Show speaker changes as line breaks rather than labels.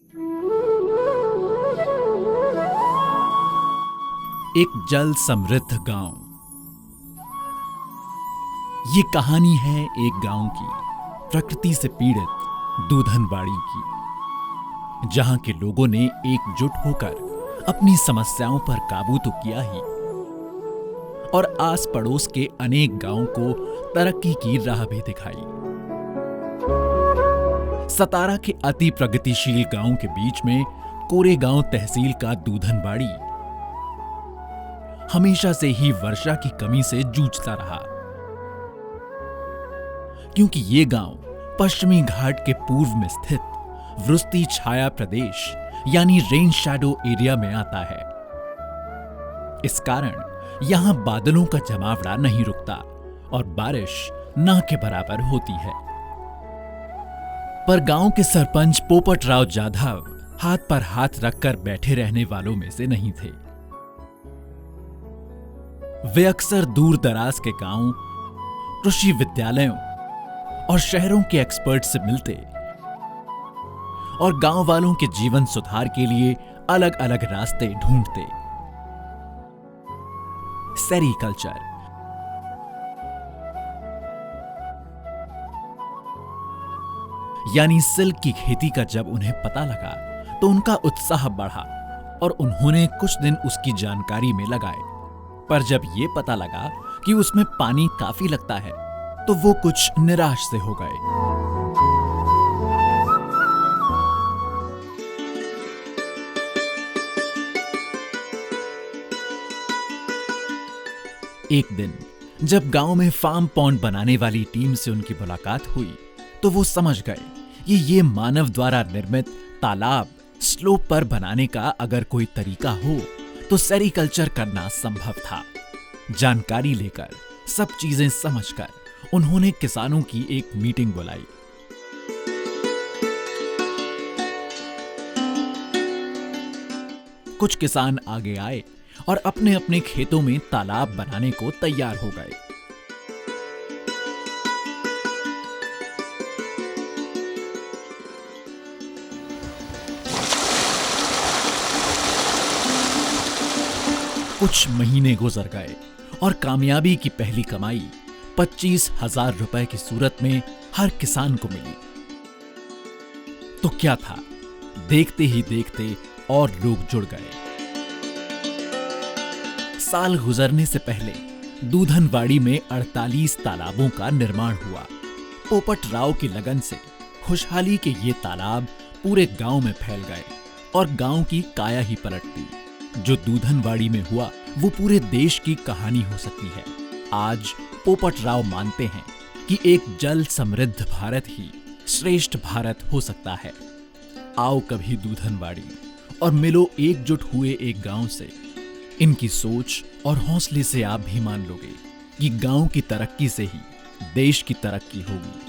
एक जल समृद्ध गांव। ये कहानी है एक गांव की, प्रकृति से पीड़ित दूधनवाड़ी की, जहां के लोगों ने एकजुट होकर अपनी समस्याओं पर काबू तो किया ही, और आस पड़ोस के अनेक गांवों को तरक्की की राह भी दिखाई। सतारा के अति प्रगतिशील गांव के बीच में कोरेगांव तहसील का दूधनवाड़ी हमेशा से ही वर्षा की कमी से जूझता रहा, क्योंकि ये गांव पश्चिमी घाट के पूर्व में स्थित वृष्टि छाया प्रदेश यानी रेन शैडो एरिया में आता है। इस कारण यहां बादलों का जमावड़ा नहीं रुकता और बारिश ना के बराबर होती है। पर गांव के सरपंच पोपट राव जाधव हाथ पर हाथ रखकर बैठे रहने वालों में से नहीं थे। वे अक्सर दूर दराज के गांव, कृषि विद्यालयों और शहरों के एक्सपर्ट से मिलते और गांव वालों के जीवन सुधार के लिए अलग अलग रास्ते ढूंढते। सेरीकल्चर यानी सिल्क की खेती का जब उन्हें पता लगा तो उनका उत्साह बढ़ा और उन्होंने कुछ दिन उसकी जानकारी में लगाए। पर जब ये पता लगा कि उसमें पानी काफी लगता है तो वो कुछ निराश से हो गए। एक दिन जब गांव में फार्म पॉन्ड बनाने वाली टीम से उनकी मुलाकात हुई तो वो समझ गए कि ये मानव द्वारा निर्मित तालाब स्लोप पर बनाने का अगर कोई तरीका हो तो सेरीकल्चर करना संभव था। जानकारी लेकर, सब चीजें समझकर उन्होंने किसानों की एक मीटिंग बुलाई। कुछ किसान आगे आए और अपने अपने खेतों में तालाब बनाने को तैयार हो गए। कुछ महीने गुजर गए और कामयाबी की पहली कमाई 25,000 रुपए की सूरत में हर किसान को मिली। तो क्या था, देखते ही देखते और लोग जुड़ गए। साल गुजरने से पहले दूधनवाड़ी में 48 तालाबों का निर्माण हुआ। पोपट राव की लगन से खुशहाली के ये तालाब पूरे गांव में फैल गए और गांव की काया ही पलट दी। जो दूधनवाड़ी में हुआ वो पूरे देश की कहानी हो सकती है। आज पोपट राव मानते हैं कि एक जल समृद्ध भारत ही श्रेष्ठ भारत हो सकता है। आओ कभी दूधनवाड़ी और मिलो एकजुट हुए एक गांव से। इनकी सोच और हौसले से आप भी मान लोगे कि गांव की तरक्की से ही देश की तरक्की होगी।